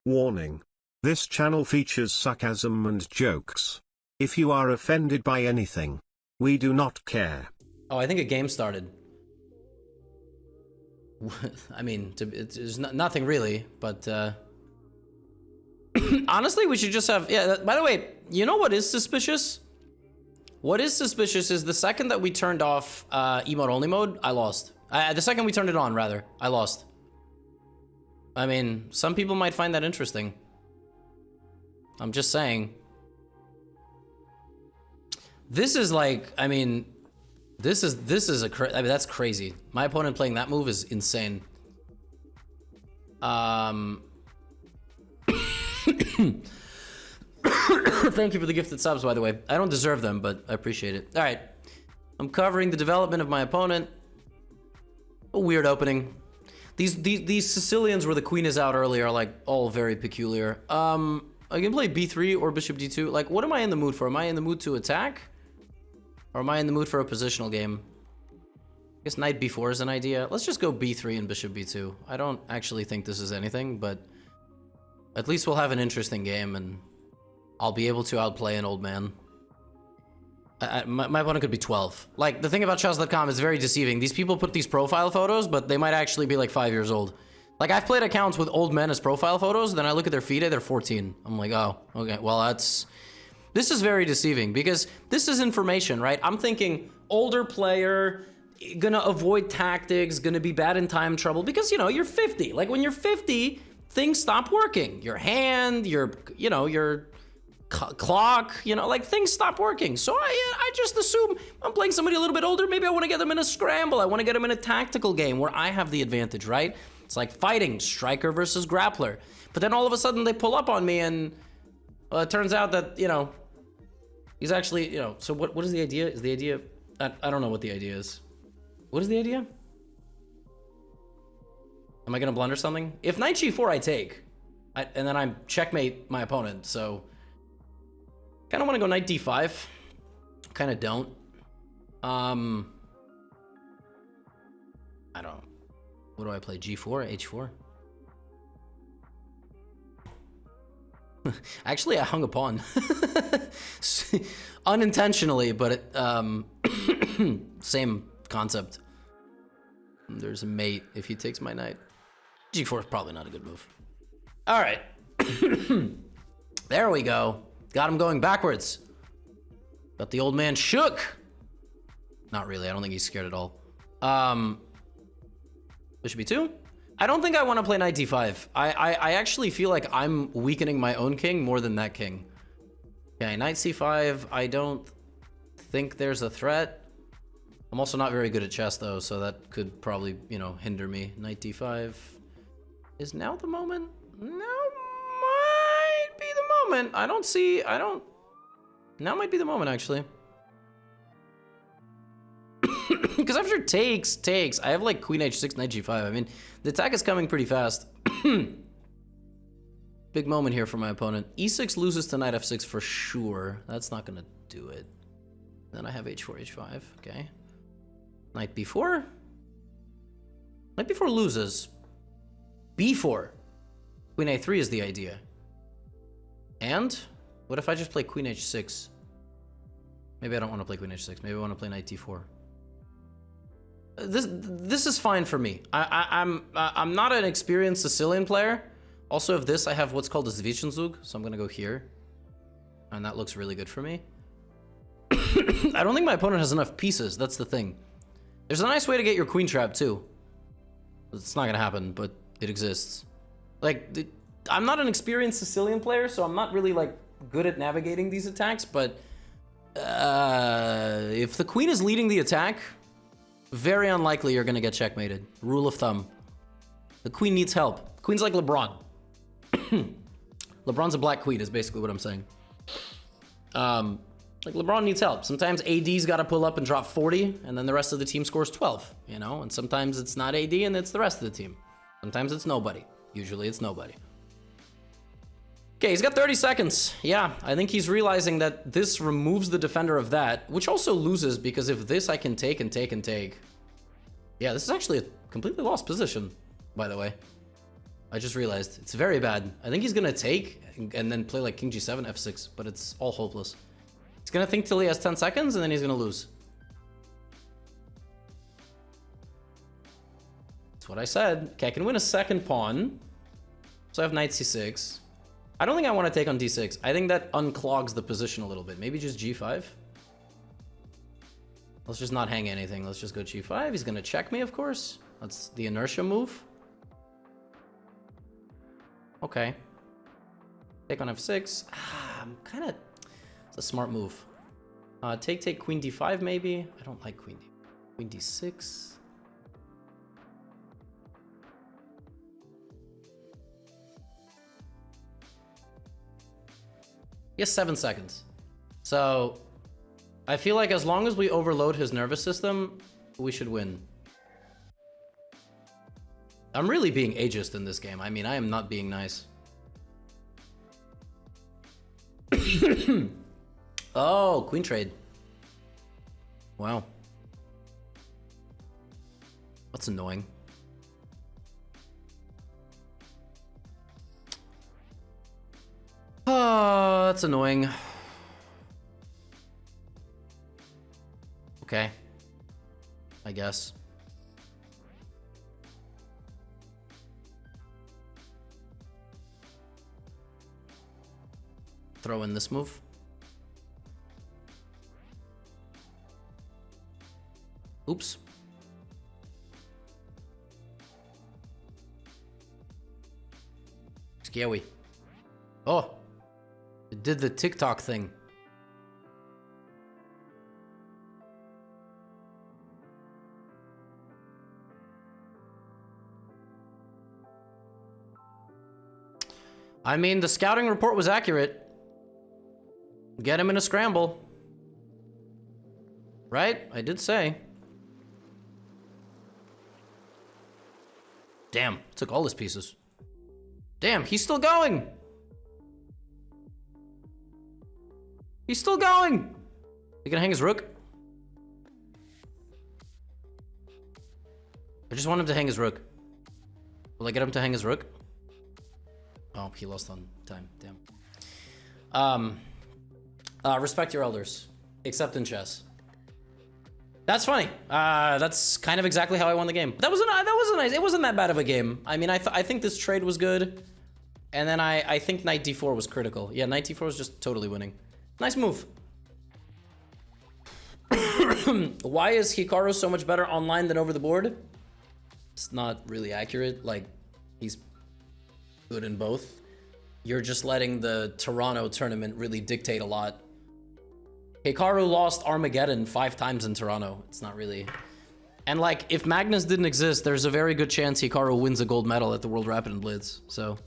Warning. This channel features sarcasm and jokes. If you are offended by anything, we do not care. Oh, I think a game started. I mean, it's nothing really, but honestly, we should just have, yeah, by the way, you know what is suspicious? What is suspicious is the second that we turned off emote only mode, I lost. The second we turned it on, rather, I lost. I mean, some people might find that interesting. I'm just saying. This is like, I mean, this is I mean, that's crazy. My opponent playing that move is insane. Thank you for the gifted subs, by the way. I don't deserve them, but I appreciate it. All right, I'm covering the development of my opponent. A weird opening. These Sicilians where the queen is out early are like all very peculiar. I can play b3 or bishop d2. Like, what am I in the mood for? Am I in the mood to attack? Or am I in the mood for a positional game? I guess knight b4 is an idea. Let's just go b3 and bishop b2. I don't actually think this is anything, but at least we'll have an interesting game and I'll be able to outplay an old man. My opponent could be 12. Like, the thing about chess.com is very deceiving. These people put these profile photos, but they might actually be like 5 years old. Like, I've played accounts with old men as profile photos, then I look at their feed, they're 14. I'm like, oh, okay, well, that's... This is very deceiving, because this is information, right? I'm thinking, older player, gonna avoid tactics, gonna be bad in time trouble, because, you know, you're 50. Like, when you're 50, things stop working. Your hand, your, you know, your clock, you know, like, things stop working. So I just assume I'm playing somebody a little bit older, maybe I want to get them in a scramble, I want to get them in a tactical game where I have the advantage, right? It's like fighting, striker versus grappler. But then all of a sudden they pull up on me and well, it turns out that, you know, he's actually, you know, so what is the idea? Is the idea, I don't know what the idea is. What is the idea? Am I gonna blunder something? If knight g4 I take, and then I checkmate my opponent, so kind of want to go knight d5. Kind of don't. I don't. What do I play? G4, H4? Actually, I hung a pawn. Unintentionally, but it, same concept. There's a mate if he takes my knight. G4 is probably not a good move. All right. There we go. Got him going backwards. But the old man shook. Not really. I don't think he's scared at all. Bishop b2. I don't think I want to play knight d5. I actually feel like I'm weakening my own king more than that king. Okay, knight c5. I don't think there's a threat. I'm also not very good at chess though, so that could probably, you know, hinder me. Knight d5. Is now the moment? Now might be the moment. Now might be the moment, actually. Because after takes, I have like queen h6, knight g5. I mean, the attack is coming pretty fast. Big moment here for my opponent. e6 loses to knight f6 for sure. That's not gonna do it. Then I have h4, h5, okay. Knight b4. Knight b4 loses. b4. Queen a3 is the idea. And what if I just play queen h6? Maybe I don't want to play queen h6. Maybe I want to play knight d4. This is fine for me. I'm not an experienced Sicilian player. Also, of this, I have what's called a Zwischenzug, so I'm gonna go here, and that looks really good for me. I don't think my opponent has enough pieces. That's the thing. There's a nice way to get your queen trap too. It's not gonna happen, but it exists. Like, I'm not an experienced Sicilian player, so I'm not really like good at navigating these attacks. But if the queen is leading the attack, very unlikely you're gonna get checkmated. Rule of thumb. The queen needs help. Queen's like LeBron. LeBron's a black queen is basically what I'm saying. Like LeBron needs help. Sometimes AD's gotta pull up and drop 40, and then the rest of the team scores 12, you know? And sometimes it's not AD and it's the rest of the team. Sometimes it's nobody. Usually it's nobody. Okay, he's got 30 seconds. Yeah, I think he's realizing that this removes the defender of that, which also loses because if this I can take and take and take. Yeah, this is actually a completely lost position, by the way. I just realized it's very bad. I think he's gonna take and then play like king g7, f6, but it's all hopeless. He's gonna think till he has 10 seconds and then he's gonna lose. That's what I said. Okay, I can win a second pawn. So I have knight c6. I don't think I want to take on d6. I think that unclogs the position a little bit. Maybe just g5. Let's just not hang anything. Let's just go g5. He's gonna check me, of course. That's the inertia move. Okay. Take on f6. I'm kind of... It's a smart move. Take queen d5 maybe. I don't like queen d. Queen d6. He has 7 seconds. So I feel like as long as we overload his nervous system, we should win. I'm really being ageist in this game. I mean, I am not being nice. Oh, queen trade. Wow. That's annoying. Oh, that's annoying. Okay. I guess. Throw in this move. Oops. Scary. Oh. It did the TikTok thing. I mean, the scouting report was accurate. Get him in a scramble. Right? I did say. Damn, took all his pieces. Damn, he's still going. He's still going. He gonna hang his rook? I just want him to hang his rook. Will I get him to hang his rook? Oh, he lost on time. Damn. Respect your elders, except in chess. That's funny. That's kind of exactly how I won the game. That was nice. It wasn't that bad of a game. I mean, I think this trade was good, and then I think knight d4 was critical. Yeah, knight d4 was just totally winning. Nice move. Why is Hikaru so much better online than over the board? It's not really accurate. Like, he's good in both. You're just letting the Toronto tournament really dictate a lot. Hikaru lost Armageddon 5 times in Toronto. It's not really... And like, if Magnus didn't exist, there's a very good chance Hikaru wins a gold medal at the World Rapid and Blitz. So...